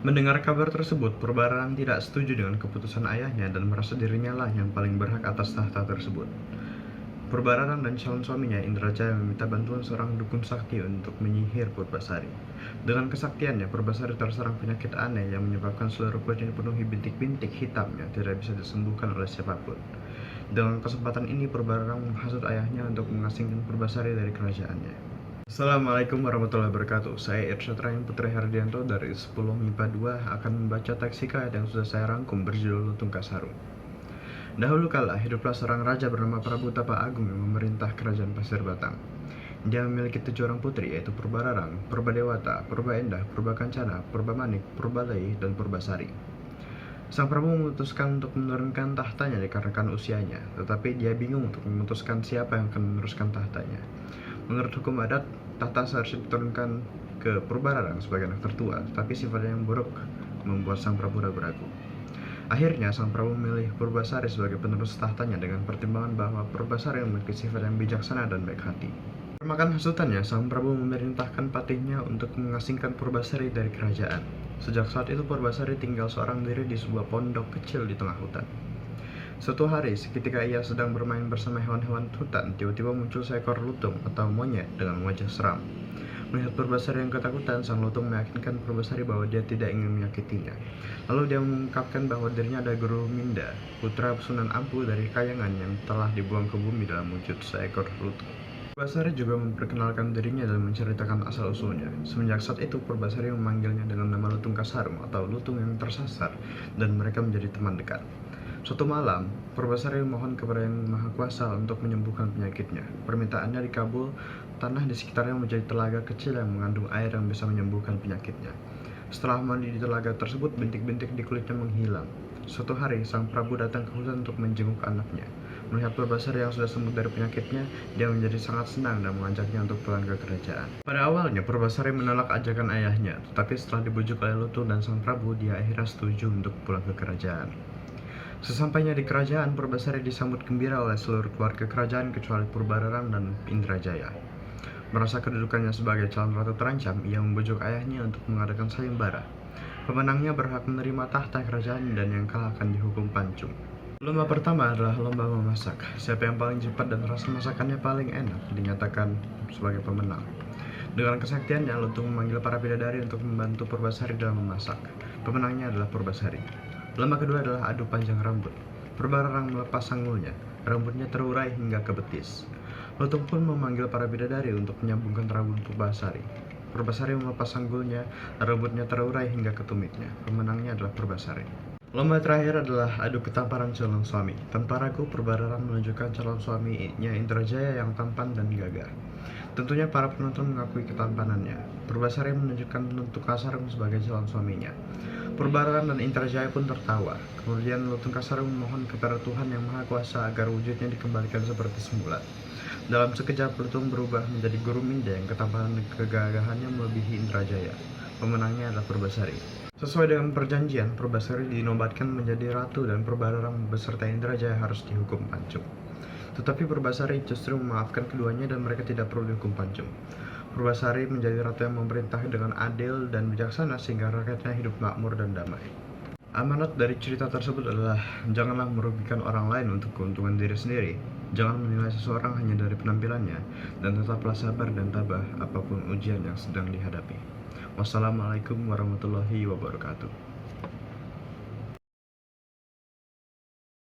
Mendengar kabar tersebut, Purbararang tidak setuju dengan keputusan ayahnya dan merasa dirinya lah yang paling berhak atas tahta tersebut. Purbararang dan calon suaminya Indrajaya meminta bantuan seorang dukun sakti untuk menyihir Purbasari. Dengan kesaktiannya, Purbasari terserang penyakit aneh yang menyebabkan seluruh kulit yang dipenuhi bintik-bintik hitam yang tidak bisa disembuhkan oleh siapapun. Dengan kesempatan ini, Purbararang menghasut ayahnya untuk mengasingkan Purbasari dari kerajaannya. Assalamualaikum warahmatullahi wabarakatuh. Saya Irsyad Rahim Putri Hardianto dari 10 MIPA 2 akan membaca teks hikayat yang sudah saya rangkum berjudul Lutung Kasarung. Dahulu kala hiduplah seorang raja bernama Prabu Tapa Agung yang memerintah kerajaan Pasir Batang. Dia memiliki 7 orang putri, yaitu Purbararang, Purbadewata, Purbaendah, Purbakancana, Purbamanik, Purbalei, dan Purbasari. Sang Prabu memutuskan untuk menurunkan tahtanya dikarenakan usianya, tetapi dia bingung untuk memutuskan siapa yang akan meneruskan tahtanya. Menurut hukum adat, tahta seharusnya diturunkan ke Purbararang sebagai anak tertua, tapi sifatnya yang buruk membuat sang Prabu ragu-ragu. Akhirnya, sang Prabu memilih Purbasari sebagai penerus tahtanya dengan pertimbangan bahwa Purbasari memiliki sifat yang bijaksana dan baik hati. Termakan hasutannya, sang Prabu memerintahkan patihnya untuk mengasingkan Purbasari dari kerajaan. Sejak saat itu, Purbasari tinggal seorang diri di sebuah pondok kecil di tengah hutan. Suatu hari, ketika ia sedang bermain bersama hewan-hewan hutan, tiba-tiba muncul seekor lutung atau monyet dengan wajah seram. Melihat Purbasari yang ketakutan, sang lutung meyakinkan Purbasari bahwa dia tidak ingin menyakitinya. Lalu dia mengungkapkan bahwa dirinya adalah Guru Minda, putra Sunan Ampu dari Kayangan yang telah dibuang ke bumi dalam wujud seekor lutung. Purbasari juga memperkenalkan dirinya dan menceritakan asal-usulnya. Semenjak saat itu, Purbasari memanggilnya dengan nama Lutung Kasarung atau lutung yang tersasar, dan mereka menjadi teman dekat. Suatu malam, Purbasari memohon kepada Yang Maha Kuasa untuk menyembuhkan penyakitnya. Permintaannya dikabul, tanah di sekitarnya menjadi telaga kecil yang mengandung air yang bisa menyembuhkan penyakitnya. Setelah mandi di telaga tersebut, bintik-bintik di kulitnya menghilang. Suatu hari, sang Prabu datang ke hutan untuk menjenguk anaknya. Melihat Purbasari yang sudah sembuh dari penyakitnya, dia menjadi sangat senang dan mengajaknya untuk pulang ke kerajaan. Pada awalnya, Purbasari menolak ajakan ayahnya, tetapi setelah dibujuk oleh Lutung dan sang Prabu, dia akhirnya setuju untuk pulang ke kerajaan. Sesampainya di kerajaan, Purbasari disambut gembira oleh seluruh keluarga kerajaan kecuali Purbararang dan Indrajaya. Merasa kedudukannya sebagai calon ratu terancam, ia membujuk ayahnya untuk mengadakan sayembara. Pemenangnya berhak menerima tahta kerajaan dan yang kalah akan dihukum pancung. Lomba pertama adalah lomba memasak. Siapa yang paling cepat dan rasa masakannya paling enak dinyatakan sebagai pemenang. Dengan kesaktiannya, Lutung memanggil para bidadari untuk membantu Purbasari dalam memasak. Pemenangnya adalah Purbasari. Lomba kedua adalah adu panjang rambut. Purbararang melepas sanggulnya, rambutnya terurai hingga ke betis. Lutung pun memanggil para bidadari untuk menyambungkan rambut Purbasari. Purbasari melepas sanggulnya, rambutnya terurai hingga ke tumitnya. Pemenangnya adalah Purbasari. Lomba terakhir adalah adu ketampanan calon suami. Tanpa ragu, Purbararang menunjukkan calon suaminya Indrajaya yang tampan dan gagah. Tentunya para penonton mengakui ketampanannya. Purbasari menunjukkan Lutung Kasarung sebagai calon suaminya. Purbararang dan Indrajaya pun tertawa. Kemudian Lutung Kasarung memohon kepada Tuhan Yang Maha Kuasa agar wujudnya dikembalikan seperti semula. Dalam sekejap, Lutung berubah menjadi Guru Minda yang ketampanan dan kegagahannya melebihi Indrajaya. Pemenangnya adalah Purbasari. Sesuai dengan perjanjian, Purbasari dinobatkan menjadi ratu dan Purbararang beserta Indrajaya harus dihukum pancung. Tetapi Purbasari justru memaafkan keduanya dan mereka tidak perlu dihukum pancung. Purbasari menjadi ratu yang memerintah dengan adil dan bijaksana sehingga rakyatnya hidup makmur dan damai. Amanat dari cerita tersebut adalah janganlah merugikan orang lain untuk keuntungan diri sendiri. Jangan menilai seseorang hanya dari penampilannya, dan tetaplah sabar dan tabah apapun ujian yang sedang dihadapi. Wassalamualaikum warahmatullahi wabarakatuh.